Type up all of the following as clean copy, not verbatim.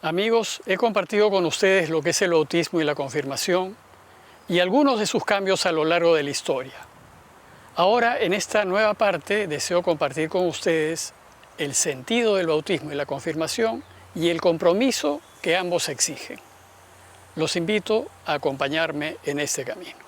Amigos, he compartido con ustedes lo que es el bautismo y la confirmación y algunos de sus cambios a lo largo de la historia. Ahora, en esta nueva parte, deseo compartir con ustedes el sentido del bautismo y la confirmación y el compromiso que ambos exigen. Los invito a acompañarme en este camino.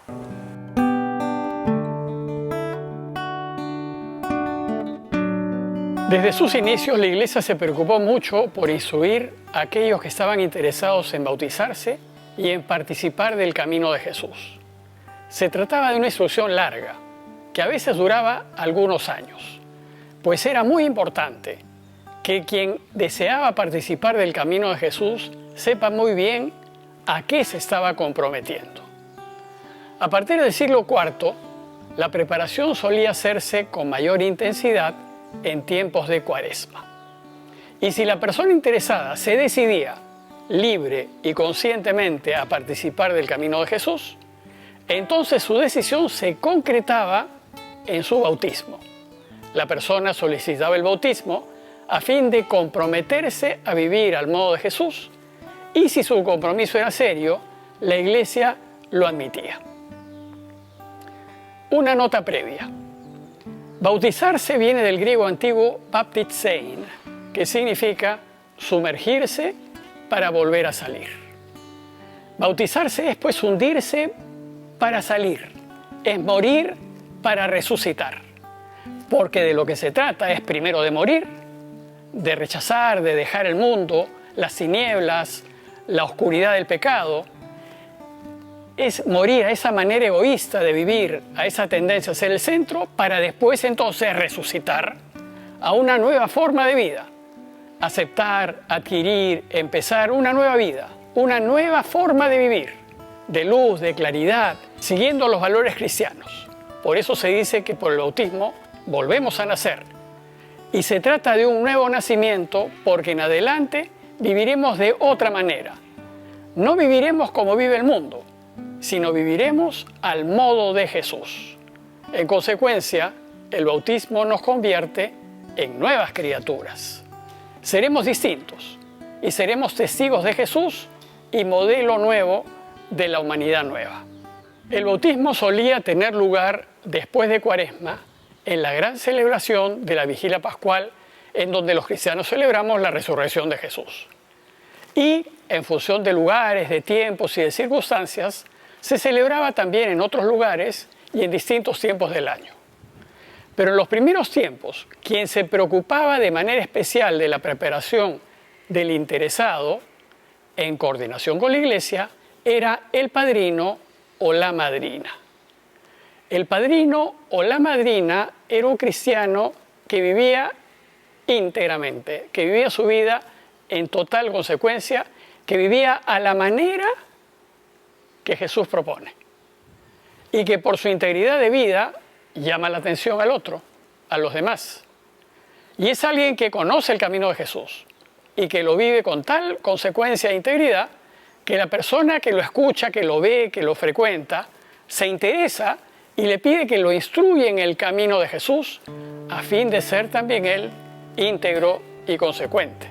Desde sus inicios, la Iglesia se preocupó mucho por instruir a aquellos que estaban interesados en bautizarse y en participar del camino de Jesús. Se trataba de una instrucción larga, que a veces duraba algunos años, pues era muy importante que quien deseaba participar del camino de Jesús sepa muy bien a qué se estaba comprometiendo. A partir del siglo IV, la preparación solía hacerse con mayor intensidad en tiempos de Cuaresma. Y si la persona interesada se decidía libre y conscientemente a participar del camino de Jesús, entonces su decisión se concretaba en su bautismo. La persona solicitaba el bautismo a fin de comprometerse a vivir al modo de Jesús, y si su compromiso era serio, la Iglesia lo admitía. Una nota previa. Bautizarse viene del griego antiguo baptizein, que significa sumergirse para volver a salir. Bautizarse es pues hundirse para salir, es morir para resucitar, porque de lo que se trata es primero de morir, de rechazar, de dejar el mundo, las tinieblas, la oscuridad del pecado. Es morir a esa manera egoísta de vivir, a esa tendencia a ser el centro, para después entonces resucitar a una nueva forma de vida. Aceptar, adquirir, empezar una nueva vida, una nueva forma de vivir, de luz, de claridad, siguiendo los valores cristianos. Por eso se dice que por el bautismo volvemos a nacer. Y se trata de un nuevo nacimiento porque en adelante viviremos de otra manera. No viviremos como vive el mundo, sino viviremos al modo de Jesús. En consecuencia, el bautismo nos convierte en nuevas criaturas. Seremos distintos y seremos testigos de Jesús y modelo nuevo de la humanidad nueva. El bautismo solía tener lugar después de Cuaresma, en la gran celebración de la Vigilia Pascual, en donde los cristianos celebramos la resurrección de Jesús. Y, en función de lugares, de tiempos y de circunstancias, se celebraba también en otros lugares y en distintos tiempos del año. Pero en los primeros tiempos, quien se preocupaba de manera especial de la preparación del interesado, en coordinación con la Iglesia, era el padrino o la madrina. El padrino o la madrina era un cristiano que vivía íntegramente, que vivía su vida en total consecuencia, que vivía a la manera que Jesús propone y que por su integridad de vida llama la atención al otro, a los demás. Y es alguien que conoce el camino de Jesús y que lo vive con tal consecuencia e integridad que la persona que lo escucha, que lo ve, que lo frecuenta, se interesa y le pide que lo instruya en el camino de Jesús a fin de ser también él íntegro y consecuente.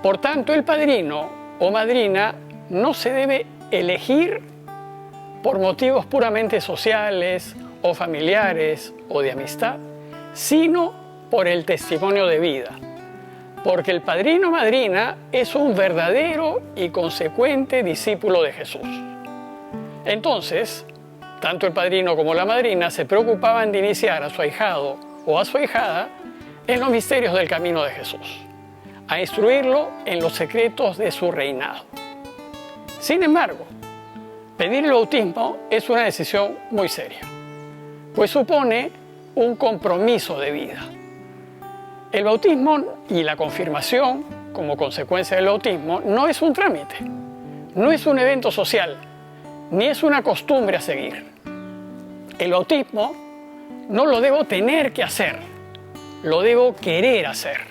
Por tanto, el padrino o madrina no se debe elegir por motivos puramente sociales o familiares o de amistad, sino por el testimonio de vida. Porque el padrino o madrina es un verdadero y consecuente discípulo de Jesús. Entonces, tanto el padrino como la madrina se preocupaban de iniciar a su ahijado o a su ahijada en los misterios del camino de Jesús, a instruirlo en los secretos de su reinado. Sin embargo, pedir el bautismo es una decisión muy seria, pues supone un compromiso de vida. El bautismo y la confirmación, como consecuencia del bautismo, no es un trámite, no es un evento social, ni es una costumbre a seguir. El bautismo no lo debo tener que hacer, lo debo querer hacer.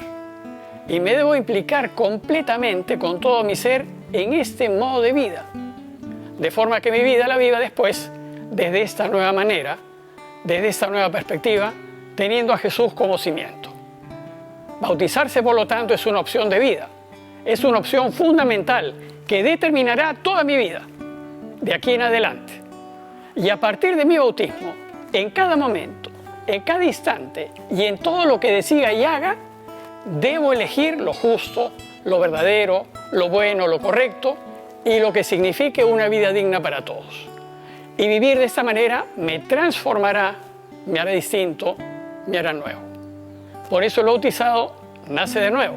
Y me debo implicar completamente con todo mi ser en este modo de vida, de forma que mi vida la viva después desde esta nueva manera, desde esta nueva perspectiva, teniendo a Jesús como cimiento. Bautizarse, por lo tanto, es una opción de vida, Es una opción fundamental que determinará toda mi vida, de aquí en adelante. Y a partir de mi bautismo, en cada momento, en cada instante y en todo lo que decida y haga, debo elegir lo justo, lo verdadero, lo bueno, lo correcto y lo que signifique una vida digna para todos. Y vivir de esta manera me transformará, me hará distinto, me hará nuevo. Por eso el bautizado nace de nuevo.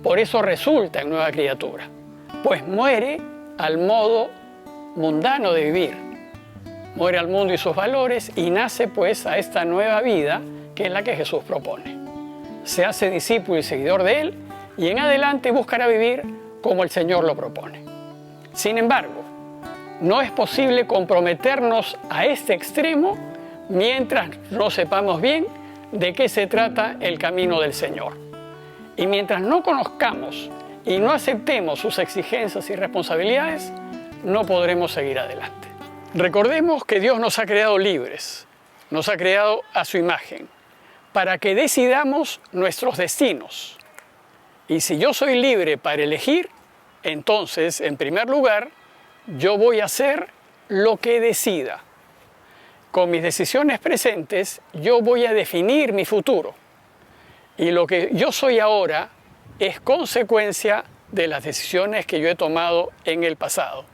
Por eso resulta en nueva criatura. Pues muere al modo mundano de vivir. Muere al mundo y sus valores y nace pues a esta nueva vida que es la que Jesús propone. Se hace discípulo y seguidor de Él y en adelante buscará vivir como el Señor lo propone. Sin embargo, no es posible comprometernos a este extremo mientras no sepamos bien de qué se trata el camino del Señor. Y mientras no conozcamos y no aceptemos sus exigencias y responsabilidades, no podremos seguir adelante. Recordemos que Dios nos ha creado libres, nos ha creado a su imagen, para que decidamos nuestros destinos. Y si yo soy libre para elegir, entonces, en primer lugar, yo voy a hacer lo que decida. Con mis decisiones presentes, yo voy a definir mi futuro. Y lo que yo soy ahora es consecuencia de las decisiones que yo he tomado en el pasado.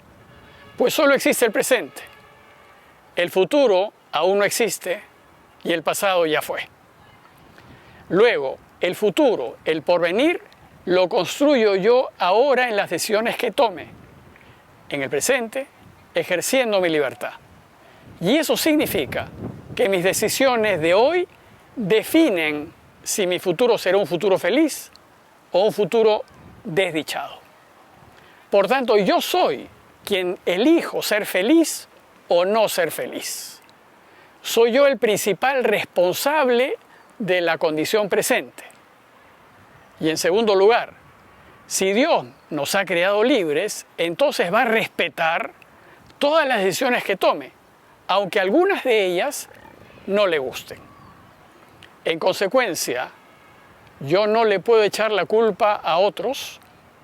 Pues solo existe el presente. El futuro aún no existe y el pasado ya fue. Luego, el futuro, el porvenir, lo construyo yo ahora en las decisiones que tome, en el presente, ejerciendo mi libertad. Y eso significa que mis decisiones de hoy definen si mi futuro será un futuro feliz o un futuro desdichado. Por tanto, yo soy quien elijo ser feliz o no ser feliz. Soy yo el principal responsable de la condición presente. Y en segundo lugar, si Dios nos ha creado libres, entonces va a respetar todas las decisiones que tome, aunque algunas de ellas no le gusten. En consecuencia, yo no le puedo echar la culpa a otros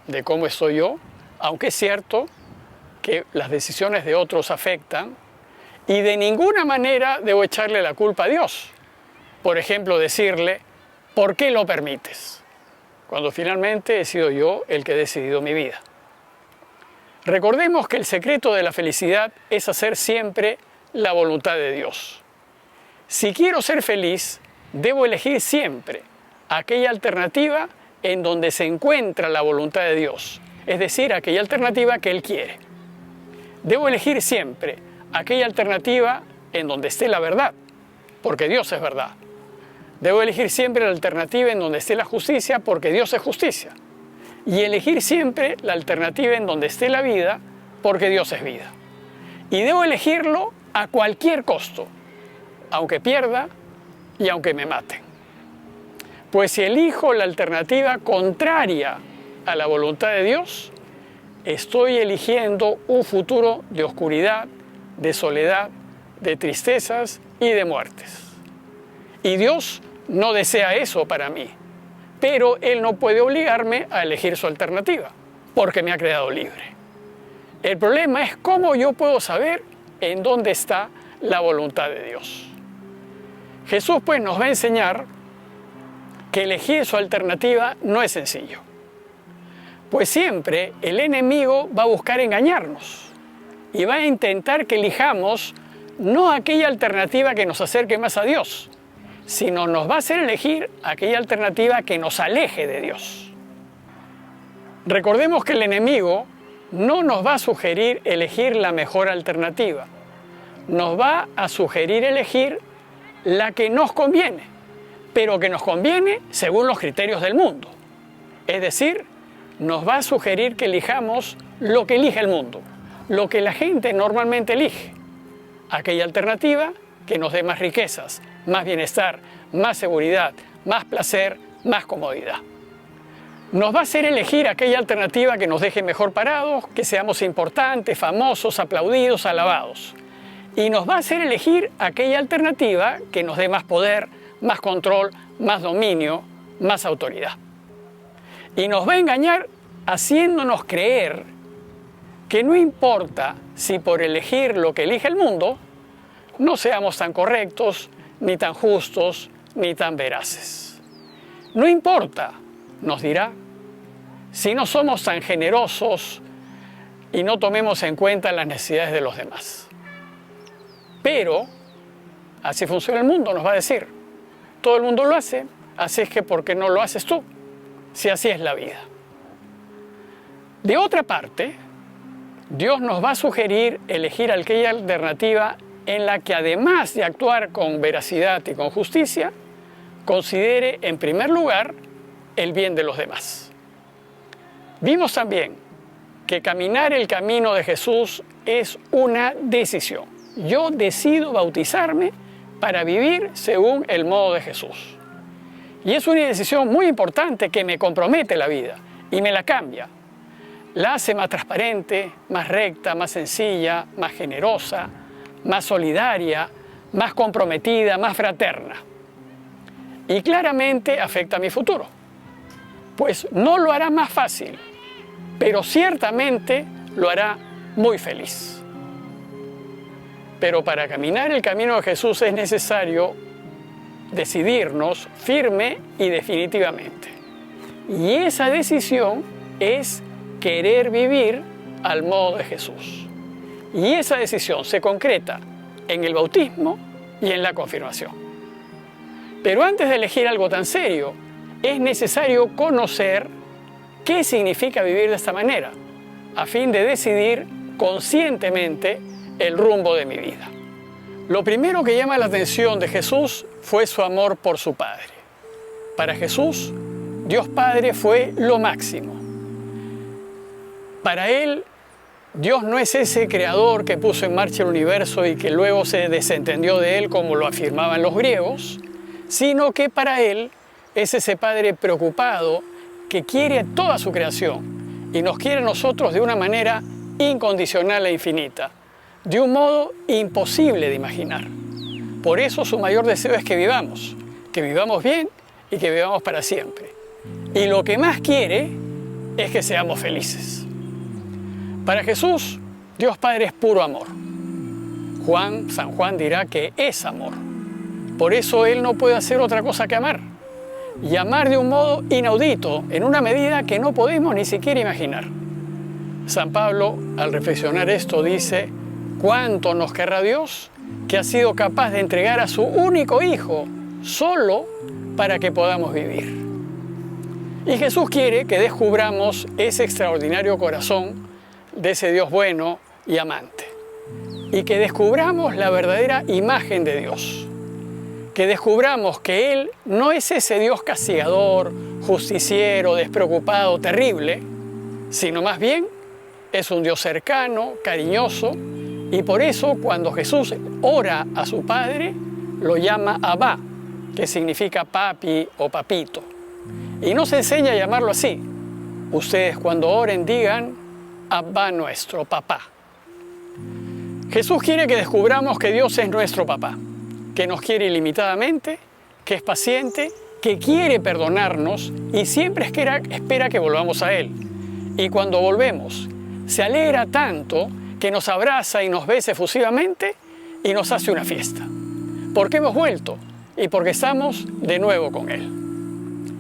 de cómo estoy yo, aunque es cierto que las decisiones de otros afectan, y de ninguna manera debo echarle la culpa a Dios. Por ejemplo, decirle, ¿por qué lo permites? Cuando finalmente he sido yo el que he decidido mi vida. Recordemos que el secreto de la felicidad es hacer siempre la voluntad de Dios. Si quiero ser feliz, debo elegir siempre aquella alternativa en donde se encuentra la voluntad de Dios, es decir, aquella alternativa que Él quiere. Debo elegir siempre aquella alternativa en donde esté la verdad, porque Dios es verdad. Debo elegir siempre la alternativa en donde esté la justicia, porque Dios es justicia. Y elegir siempre la alternativa en donde esté la vida, porque Dios es vida. Y debo elegirlo a cualquier costo, aunque pierda y aunque me maten. Pues si elijo la alternativa contraria a la voluntad de Dios, estoy eligiendo un futuro de oscuridad, de soledad, de tristezas y de muertes. Y Dios no desea eso para mí, pero Él no puede obligarme a elegir su alternativa, porque me ha creado libre. El problema es cómo yo puedo saber en dónde está la voluntad de Dios. Jesús pues nos va a enseñar que elegir su alternativa no es sencillo. Pues siempre el enemigo va a buscar engañarnos y va a intentar que elijamos no aquella alternativa que nos acerque más a Dios, sino nos va a hacer elegir aquella alternativa que nos aleje de Dios. Recordemos que el enemigo no nos va a sugerir elegir la mejor alternativa, nos va a sugerir elegir la que nos conviene, pero que nos conviene según los criterios del mundo. Es decir, nos va a sugerir que elijamos lo que elige el mundo, lo que la gente normalmente elige, aquella alternativa que nos dé más riquezas, más bienestar, más seguridad, más placer, más comodidad. Nos va a hacer elegir aquella alternativa que nos deje mejor parados, que seamos importantes, famosos, aplaudidos, alabados. Y nos va a hacer elegir aquella alternativa que nos dé más poder, más control, más dominio, más autoridad. Y nos va a engañar haciéndonos creer que no importa si por elegir lo que elige el mundo, no seamos tan correctos, ni tan justos, ni tan veraces. No importa, nos dirá, si no somos tan generosos y no tomemos en cuenta las necesidades de los demás. Pero así funciona el mundo, nos va a decir. Todo el mundo lo hace, así es que ¿por qué no lo haces tú? Si así es la vida. De otra parte, Dios nos va a sugerir elegir aquella alternativa en la que, además de actuar con veracidad y con justicia, considere en primer lugar el bien de los demás. Vimos también que caminar el camino de Jesús es una decisión. Yo decido bautizarme para vivir según el modo de Jesús. Y es una decisión muy importante que me compromete la vida y me la cambia. La hace más transparente, más recta, más sencilla, más generosa, más solidaria, más comprometida, más fraterna. Y claramente afecta a mi futuro. Pues no lo hará más fácil, pero ciertamente lo hará muy feliz. Pero para caminar el camino de Jesús es necesario decidirnos firme y definitivamente. Y esa decisión es querer vivir al modo de Jesús. Y esa decisión se concreta en el bautismo y en la confirmación. Pero antes de elegir algo tan serio, es necesario conocer qué significa vivir de esta manera, a fin de decidir conscientemente el rumbo de mi vida. Lo primero que llama la atención de Jesús fue su amor por su Padre. Para Jesús, Dios Padre fue lo máximo. Para Él, Dios no es ese creador que puso en marcha el universo y que luego se desentendió de Él, como lo afirmaban los griegos, sino que para Él es ese Padre preocupado que quiere toda su creación y nos quiere a nosotros de una manera incondicional e infinita, de un modo imposible de imaginar. Por eso su mayor deseo es que vivamos bien y que vivamos para siempre. Y lo que más quiere es que seamos felices. Para Jesús, Dios Padre es puro amor. San Juan dirá que es amor. Por eso Él no puede hacer otra cosa que amar. Y amar de un modo inaudito, en una medida que no podemos ni siquiera imaginar. San Pablo, al reflexionar esto, dice: ¿cuánto nos querrá Dios, que ha sido capaz de entregar a su único Hijo solo para que podamos vivir? Y Jesús quiere que descubramos ese extraordinario corazón de ese Dios bueno y amante. Y que descubramos la verdadera imagen de Dios. Que descubramos que Él no es ese Dios castigador, justiciero, despreocupado, terrible, sino más bien es un Dios cercano, cariñoso, y por eso cuando Jesús ora a su Padre, lo llama Abba, que significa papi o papito. Y nos enseña a llamarlo así. Ustedes cuando oren digan Abba nuestro, papá. Jesús quiere que descubramos que Dios es nuestro papá, que nos quiere ilimitadamente, que es paciente, que quiere perdonarnos y siempre espera que volvamos a Él. Y cuando volvemos, se alegra tanto que nos abraza y nos besa efusivamente y nos hace una fiesta. Porque hemos vuelto y porque estamos de nuevo con Él.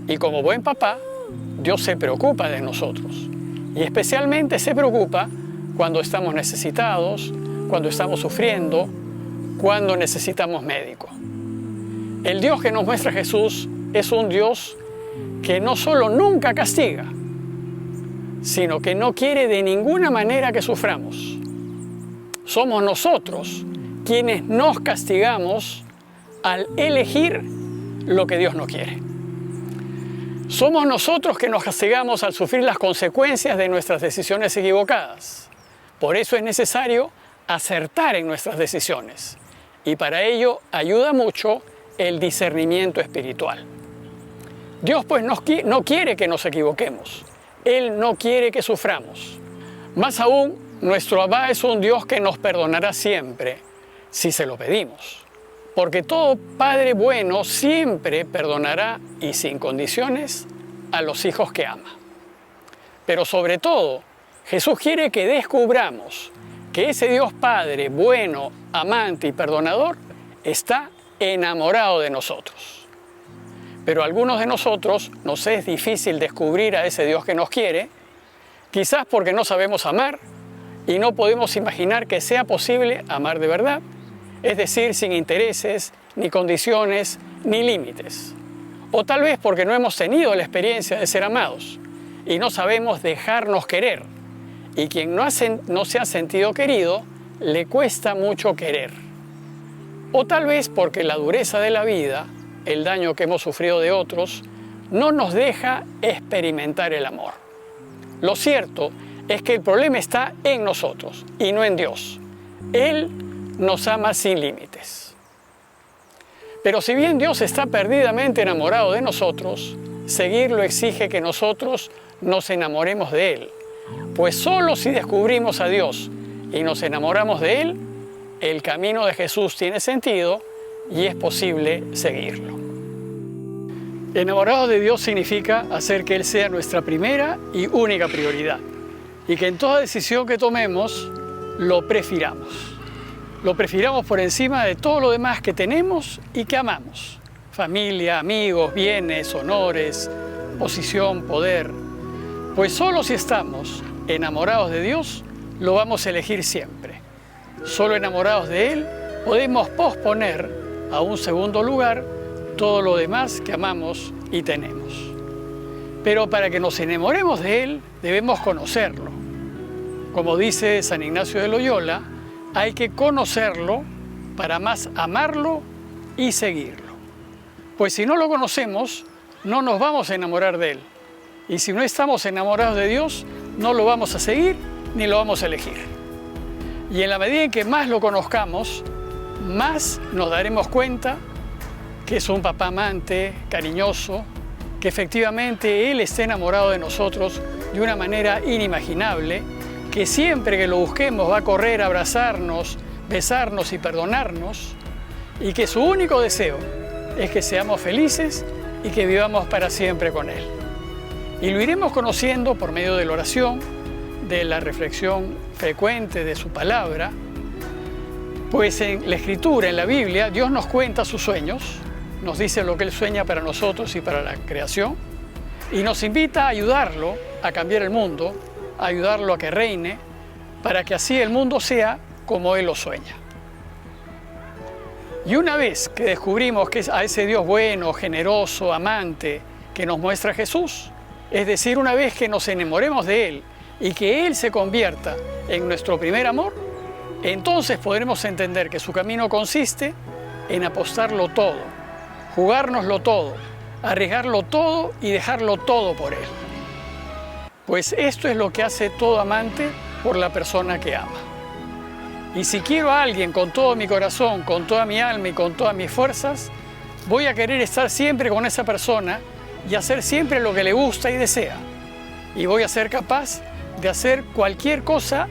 Y como buen papá, Dios se preocupa de nosotros. Y especialmente se preocupa cuando estamos necesitados, cuando estamos sufriendo, cuando necesitamos médico. El Dios que nos muestra Jesús es un Dios que no solo nunca castiga, sino que no quiere de ninguna manera que suframos. Somos nosotros quienes nos castigamos al elegir lo que Dios no quiere. Somos nosotros que nos castigamos al sufrir las consecuencias de nuestras decisiones equivocadas. Por eso es necesario acertar en nuestras decisiones. Y para ello ayuda mucho el discernimiento espiritual. Dios pues no quiere que nos equivoquemos. Él no quiere que suframos. Más aún, nuestro Abba es un Dios que nos perdonará siempre, si se lo pedimos. Porque todo Padre bueno siempre perdonará y sin condiciones a los hijos que ama. Pero sobre todo, Jesús quiere que descubramos que ese Dios Padre, bueno, amante y perdonador, está enamorado de nosotros. Pero a algunos de nosotros nos es difícil descubrir a ese Dios que nos quiere, quizás porque no sabemos amar y no podemos imaginar que sea posible amar de verdad, es decir, sin intereses, ni condiciones, ni límites. O tal vez porque no hemos tenido la experiencia de ser amados y no sabemos dejarnos querer. Y quien no se ha sentido querido, le cuesta mucho querer. O tal vez porque la dureza de la vida, el daño que hemos sufrido de otros, no nos deja experimentar el amor. Lo cierto es que el problema está en nosotros y no en Dios. Él nos ama sin límites. Pero si bien Dios está perdidamente enamorado de nosotros, seguirlo exige que nosotros nos enamoremos de Él. Pues solo si descubrimos a Dios y nos enamoramos de Él, el camino de Jesús tiene sentido y es posible seguirlo. Enamorados de Dios significa hacer que Él sea nuestra primera y única prioridad y que en toda decisión que tomemos lo prefiramos. Lo prefiramos por encima de todo lo demás que tenemos y que amamos. Familia, amigos, bienes, honores, posición, poder. Pues solo si estamos enamorados de Dios, lo vamos a elegir siempre. Solo enamorados de Él, podemos posponer a un segundo lugar todo lo demás que amamos y tenemos. Pero para que nos enamoremos de Él, debemos conocerlo. Como dice San Ignacio de Loyola, hay que conocerlo para más amarlo y seguirlo. Pues si no lo conocemos, no nos vamos a enamorar de Él. Y si no estamos enamorados de Dios, no lo vamos a seguir ni lo vamos a elegir. Y en la medida en que más lo conozcamos, más nos daremos cuenta que es un papá amante, cariñoso, que efectivamente Él está enamorado de nosotros de una manera inimaginable, que siempre que lo busquemos va a correr a abrazarnos, besarnos y perdonarnos, y que su único deseo es que seamos felices y que vivamos para siempre con Él. Y lo iremos conociendo por medio de la oración, de la reflexión frecuente de su palabra, pues en la Escritura, en la Biblia, Dios nos cuenta sus sueños, nos dice lo que Él sueña para nosotros y para la creación, y nos invita a ayudarlo a cambiar el mundo, a ayudarlo a que reine, para que así el mundo sea como Él lo sueña. Y una vez que descubrimos que es a ese Dios bueno, generoso, amante, que nos muestra Jesús, es decir, una vez que nos enamoremos de Él y que Él se convierta en nuestro primer amor, entonces podremos entender que su camino consiste en apostarlo todo, jugárnoslo todo, arriesgarlo todo y dejarlo todo por Él. Pues esto es lo que hace todo amante por la persona que ama. Y si quiero a alguien con todo mi corazón, con toda mi alma y con todas mis fuerzas, voy a querer estar siempre con esa persona y hacer siempre lo que le gusta y desea. Y voy a ser capaz de hacer cualquier cosa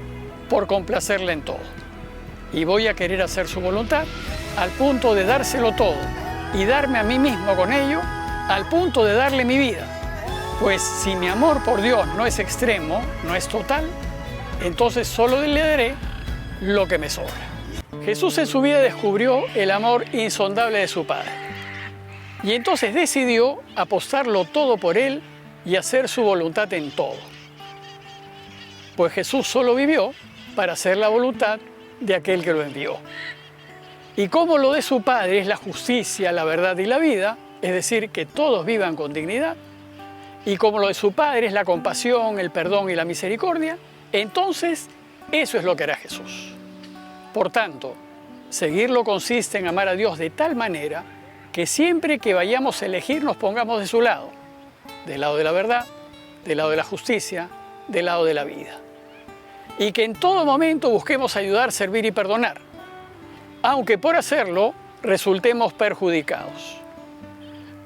por complacerle en todo. Y voy a querer hacer su voluntad al punto de dárselo todo y darme a mí mismo con ello al punto de darle mi vida. Pues si mi amor por Dios no es extremo, no es total, entonces solo le daré lo que me sobra. Jesús en su vida descubrió el amor insondable de su Padre. Y entonces decidió apostarlo todo por Él y hacer su voluntad en todo. Pues Jesús solo vivió para hacer la voluntad de aquel que lo envió. Y como lo de su Padre es la justicia, la verdad y la vida, es decir, que todos vivan con dignidad, y como lo de su Padre es la compasión, el perdón y la misericordia, entonces eso es lo que hará Jesús. Por tanto, seguirlo consiste en amar a Dios de tal manera que siempre que vayamos a elegir nos pongamos de su lado, del lado de la verdad, del lado de la justicia, del lado de la vida. Y que en todo momento busquemos ayudar, servir y perdonar, aunque por hacerlo resultemos perjudicados.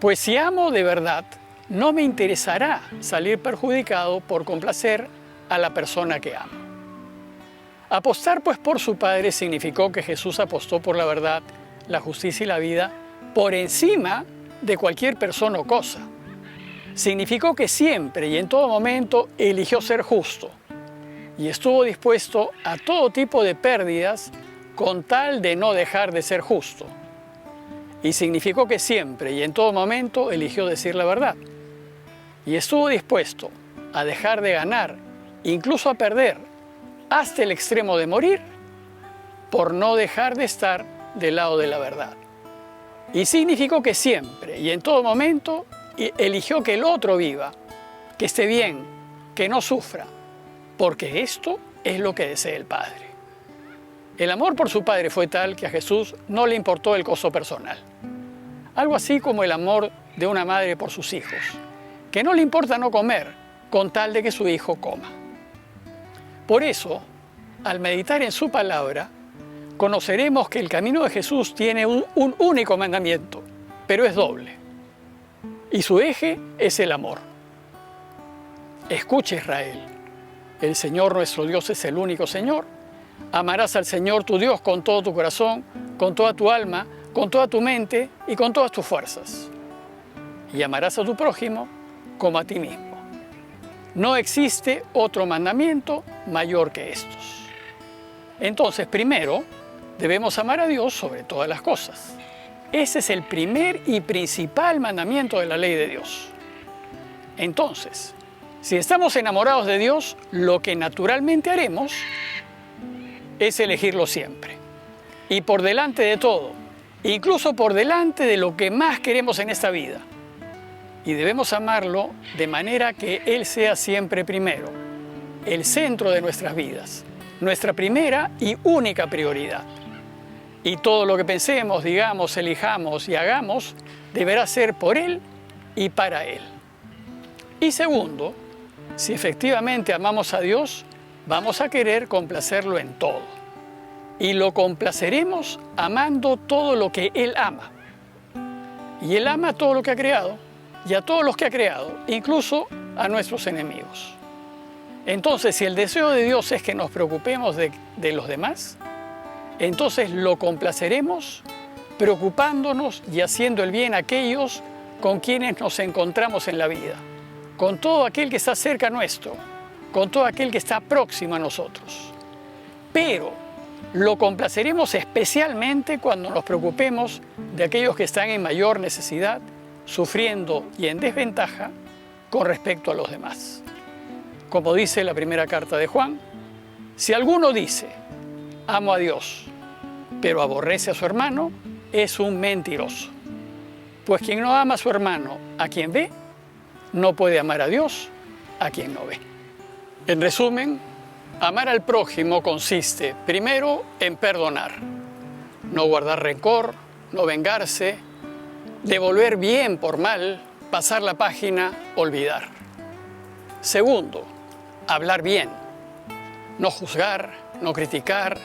Pues si amo de verdad, no me interesará salir perjudicado por complacer a la persona que amo. Apostar pues por su Padre significó que Jesús apostó por la verdad, la justicia y la vida por encima de cualquier persona o cosa. Significó que siempre y en todo momento eligió ser justo y estuvo dispuesto a todo tipo de pérdidas con tal de no dejar de ser justo. Y significó que siempre y en todo momento eligió decir la verdad. Y estuvo dispuesto a dejar de ganar, incluso a perder, hasta el extremo de morir, por no dejar de estar del lado de la verdad. Y significó que siempre y en todo momento eligió que el otro viva, que esté bien, que no sufra, porque esto es lo que desea el Padre. El amor por su Padre fue tal que a Jesús no le importó el gozo personal. Algo así como el amor de una madre por sus hijos, que no le importa no comer con tal de que su hijo coma. Por eso, al meditar en su palabra, conoceremos que el camino de Jesús tiene un único mandamiento, pero es doble. Y su eje es el amor. Escucha, Israel, el Señor nuestro Dios es el único Señor. Amarás al Señor tu Dios con todo tu corazón, con toda tu alma, con toda tu mente y con todas tus fuerzas. Y amarás a tu prójimo como a ti mismo. No existe otro mandamiento mayor que estos. Entonces, primero, debemos amar a Dios sobre todas las cosas. Ese es el primer y principal mandamiento de la ley de Dios. Entonces, si estamos enamorados de Dios, lo que naturalmente haremos es elegirlo siempre. Y por delante de todo, incluso por delante de lo que más queremos en esta vida. Y debemos amarlo de manera que Él sea siempre primero, el centro de nuestras vidas, nuestra primera y única prioridad. Y todo lo que pensemos, digamos, elijamos y hagamos deberá ser por Él y para Él. Y segundo, si efectivamente amamos a Dios, vamos a querer complacerlo en todo. Y lo complaceremos amando todo lo que Él ama. Y Él ama todo lo que ha creado y a todos los que ha creado, incluso a nuestros enemigos. Entonces, si el deseo de Dios es que nos preocupemos de los demás, entonces lo complaceremos preocupándonos y haciendo el bien a aquellos con quienes nos encontramos en la vida, con todo aquel que está cerca nuestro, con todo aquel que está próximo a nosotros. Pero lo complaceremos especialmente cuando nos preocupemos de aquellos que están en mayor necesidad, sufriendo y en desventaja con respecto a los demás. Como dice la primera carta de Juan, si alguno dice, amo a Dios, pero aborrece a su hermano, es un mentiroso. Pues quien no ama a su hermano, a quien ve, no puede amar a Dios, a quien no ve. En resumen, amar al prójimo consiste, primero, en perdonar, no guardar rencor, no vengarse, devolver bien por mal, pasar la página, olvidar. Segundo, hablar bien, no juzgar, no criticar,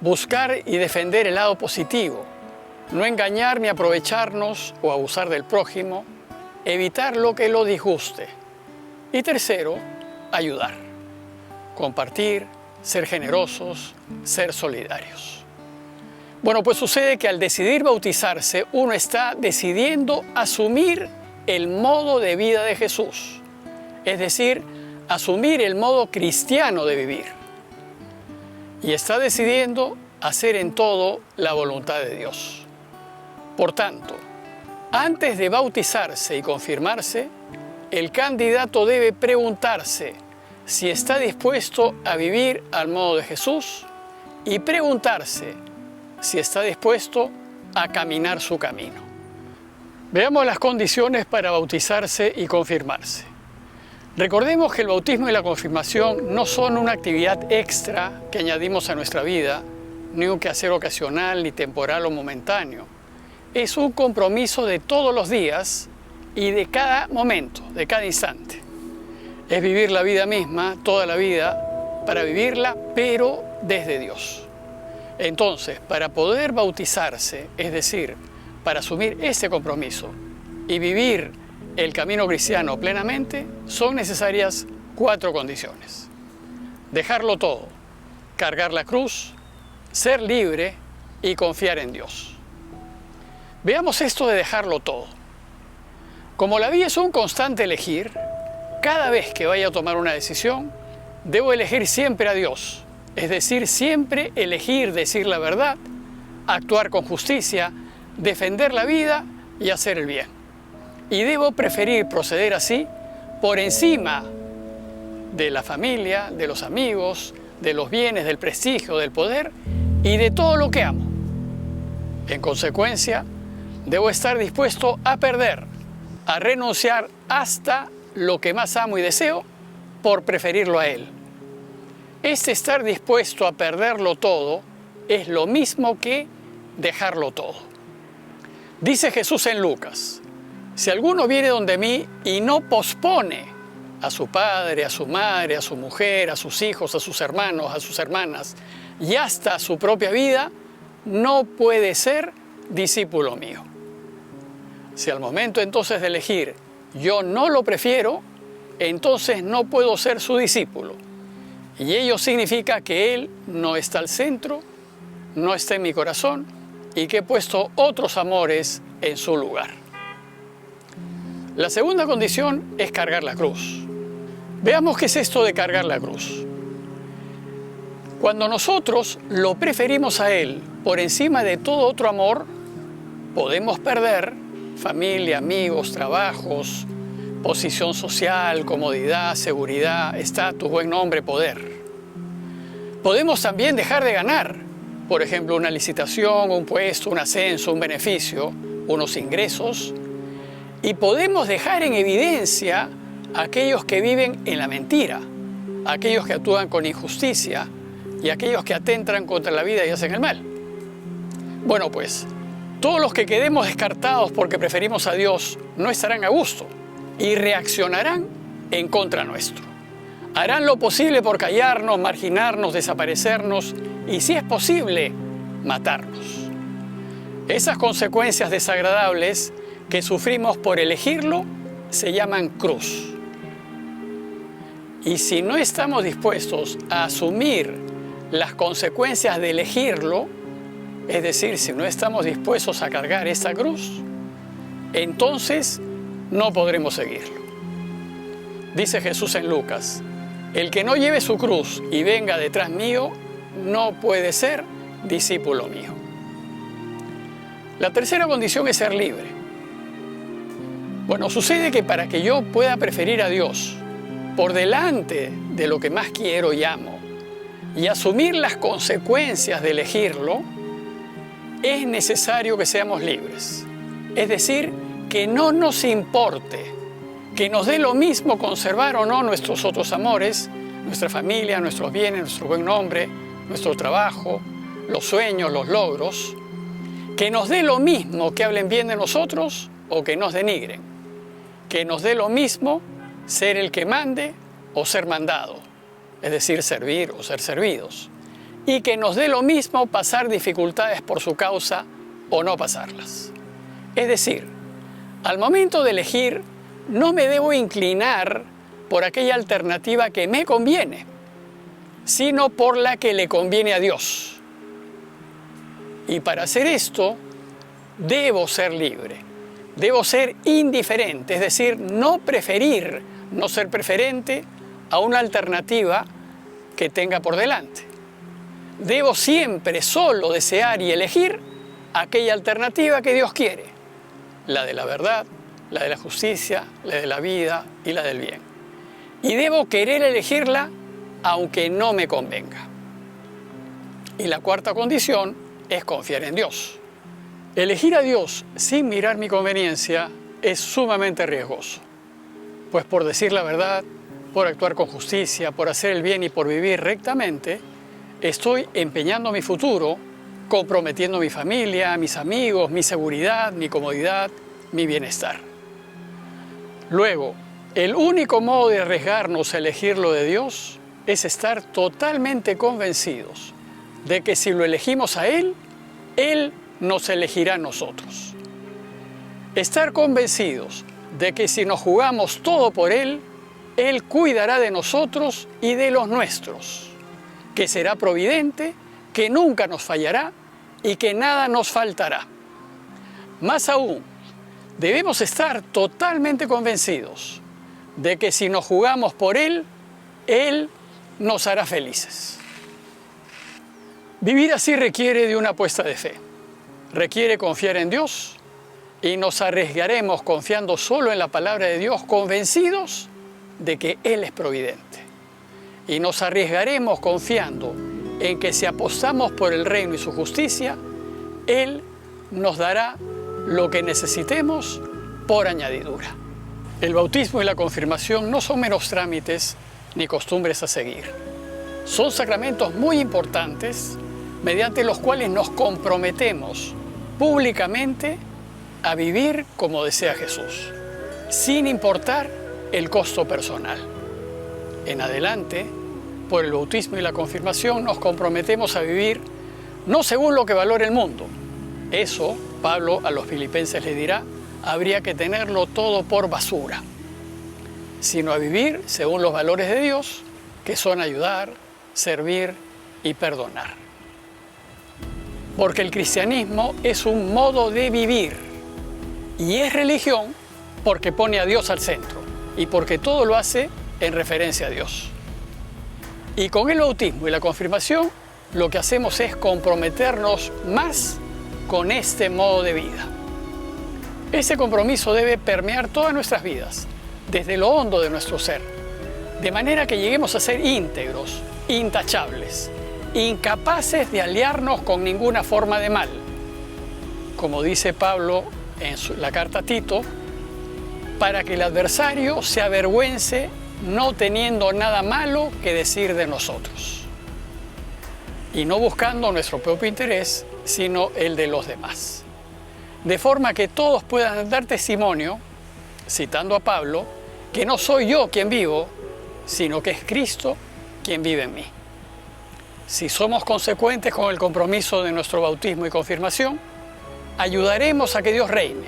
buscar y defender el lado positivo, no engañar ni aprovecharnos o abusar del prójimo, evitar lo que lo disguste. Y tercero, ayudar, compartir, ser generosos, ser solidarios. Bueno, pues sucede que al decidir bautizarse, uno está decidiendo asumir el modo de vida de Jesús, es decir, asumir el modo cristiano de vivir. Y está decidiendo hacer en todo la voluntad de Dios. Por tanto, antes de bautizarse y confirmarse, el candidato debe preguntarse si está dispuesto a vivir al modo de Jesús y preguntarse si está dispuesto a caminar su camino. Veamos las condiciones para bautizarse y confirmarse. Recordemos que el bautismo y la confirmación no son una actividad extra que añadimos a nuestra vida, ni un quehacer ocasional, ni temporal o momentáneo. Es un compromiso de todos los días y de cada momento, de cada instante. Es vivir la vida misma, toda la vida, para vivirla, pero desde Dios. Entonces, para poder bautizarse, es decir, para asumir ese compromiso y vivir el camino cristiano plenamente, son necesarias 4 condiciones. Dejarlo todo, cargar la cruz, ser libre y confiar en Dios. Veamos esto de dejarlo todo. Como la vida es un constante elegir, cada vez que vaya a tomar una decisión, debo elegir siempre a Dios, es decir, siempre elegir decir la verdad, actuar con justicia, defender la vida y hacer el bien. Y debo preferir proceder así por encima de la familia, de los amigos, de los bienes, del prestigio, del poder y de todo lo que amo. En consecuencia, debo estar dispuesto a perder, a renunciar hasta lo que más amo y deseo por preferirlo a Él. Este estar dispuesto a perderlo todo es lo mismo que dejarlo todo. Dice Jesús en Lucas: si alguno viene donde mí y no pospone a su padre, a su madre, a su mujer, a sus hijos, a sus hermanos, a sus hermanas y hasta su propia vida, no puede ser discípulo mío. Si al momento entonces de elegir yo no lo prefiero, entonces no puedo ser su discípulo. Y ello significa que Él no está al centro, no está en mi corazón y que he puesto otros amores en su lugar. La segunda condición es cargar la cruz. Veamos qué es esto de cargar la cruz. Cuando nosotros lo preferimos a Él por encima de todo otro amor, podemos perder familia, amigos, trabajos, posición social, comodidad, seguridad, estatus, buen nombre, poder. Podemos también dejar de ganar, por ejemplo, una licitación, un puesto, un ascenso, un beneficio, unos ingresos, y podemos dejar en evidencia a aquellos que viven en la mentira, a aquellos que actúan con injusticia y a aquellos que atentan contra la vida y hacen el mal. Bueno, pues, todos los que quedemos descartados porque preferimos a Dios no estarán a gusto y reaccionarán en contra nuestro. Harán lo posible por callarnos, marginarnos, desaparecernos y, si es posible, matarnos. Esas consecuencias desagradables que sufrimos por elegirlo se llaman cruz. Y si no estamos dispuestos a asumir las consecuencias de elegirlo, es decir, si no estamos dispuestos a cargar esta cruz, entonces no podremos seguirlo. Dice Jesús en Lucas: el que no lleve su cruz y venga detrás mío, no puede ser discípulo mío. La tercera condición es ser libre. Bueno, sucede que para que yo pueda preferir a Dios por delante de lo que más quiero y amo y asumir las consecuencias de elegirlo, es necesario que seamos libres. Es decir, que no nos importe, que nos dé lo mismo conservar o no nuestros otros amores, nuestra familia, nuestros bienes, nuestro buen nombre, nuestro trabajo, los sueños, los logros, que nos dé lo mismo que hablen bien de nosotros o que nos denigren, que nos dé lo mismo ser el que mande o ser mandado, es decir, servir o ser servidos, y que nos dé lo mismo pasar dificultades por su causa o no pasarlas. Es decir, al momento de elegir, no me debo inclinar por aquella alternativa que me conviene, sino por la que le conviene a Dios. Y para hacer esto, debo ser libre, debo ser indiferente, es decir, no preferir, no ser preferente a una alternativa que tenga por delante. Debo siempre solo desear y elegir aquella alternativa que Dios quiere, la de la verdad, la de la justicia, la de la vida y la del bien. Y debo querer elegirla aunque no me convenga. Y la cuarta condición es confiar en Dios. Elegir a Dios sin mirar mi conveniencia es sumamente riesgoso, pues por decir la verdad, por actuar con justicia, por hacer el bien y por vivir rectamente, estoy empeñando mi futuro, comprometiendo mi familia, mis amigos, mi seguridad, mi comodidad, mi bienestar. Luego, el único modo de arriesgarnos a elegir lo de Dios es estar totalmente convencidos de que si lo elegimos a Él, Él nos elegirá a nosotros. Estar convencidos de que si nos jugamos todo por Él, Él cuidará de nosotros y de los nuestros, que será providente, que nunca nos fallará y que nada nos faltará. Más aún, Debemos estar totalmente convencidos de que si nos jugamos por Él, Él nos hará felices. Vivir así requiere de una apuesta de fe. Requiere confiar en Dios y nos arriesgaremos confiando solo en la palabra de Dios, convencidos de que Él es providente. Y nos arriesgaremos confiando en que si apostamos por el reino y su justicia, Él nos dará lo que necesitemos por añadidura. El bautismo y la confirmación no son meros trámites ni costumbres a seguir. Son sacramentos muy importantes mediante los cuales nos comprometemos públicamente a vivir como desea Jesús, sin importar el costo personal. En adelante, por el bautismo y la confirmación, nos comprometemos a vivir no según lo que valore el mundo. Eso, Pablo a los filipenses le dirá, habría que tenerlo todo por basura, sino a vivir según los valores de Dios, que son ayudar, servir y perdonar. Porque el cristianismo es un modo de vivir y es religión porque pone a Dios al centro y porque todo lo hace en referencia a Dios. Y con el bautismo y la confirmación lo que hacemos es comprometernos más con este modo de vida. Ese compromiso debe permear todas nuestras vidas, desde lo hondo de nuestro ser, de manera que lleguemos a ser íntegros, intachables, incapaces de aliarnos con ninguna forma de mal. Como dice Pablo en la carta a Tito, para que el adversario se avergüence no teniendo nada malo que decir de nosotros, y no buscando nuestro propio interés, sino el de los demás. De forma que todos puedan dar testimonio, citando a Pablo, que no soy yo quien vivo, sino que es Cristo quien vive en mí. Si somos consecuentes con el compromiso de nuestro bautismo y confirmación, ayudaremos a que Dios reine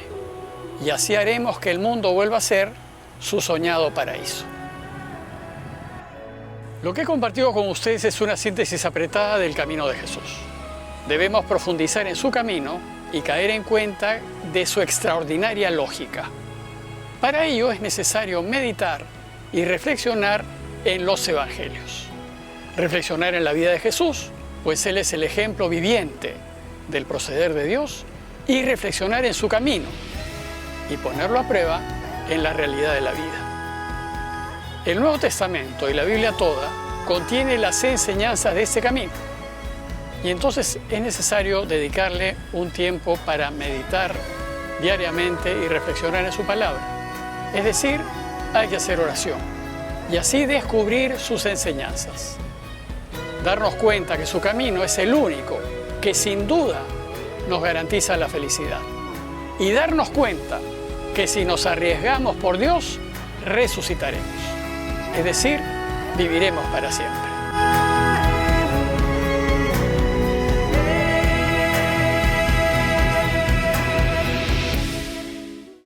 y así haremos que el mundo vuelva a ser su soñado paraíso. Lo que he compartido con ustedes es una síntesis apretada del camino de Jesús. Debemos profundizar en su camino y caer en cuenta de su extraordinaria lógica. Para ello es necesario meditar y reflexionar en los evangelios. Reflexionar en la vida de Jesús, pues Él es el ejemplo viviente del proceder de Dios, y reflexionar en su camino y ponerlo a prueba en la realidad de la vida. El Nuevo Testamento y la Biblia toda contiene las enseñanzas de este camino. Y entonces es necesario dedicarle un tiempo para meditar diariamente y reflexionar en su palabra. Es decir, hay que hacer oración y así descubrir sus enseñanzas. Darnos cuenta que su camino es el único que sin duda nos garantiza la felicidad. Y darnos cuenta que si nos arriesgamos por Dios, resucitaremos. Es decir, viviremos para siempre.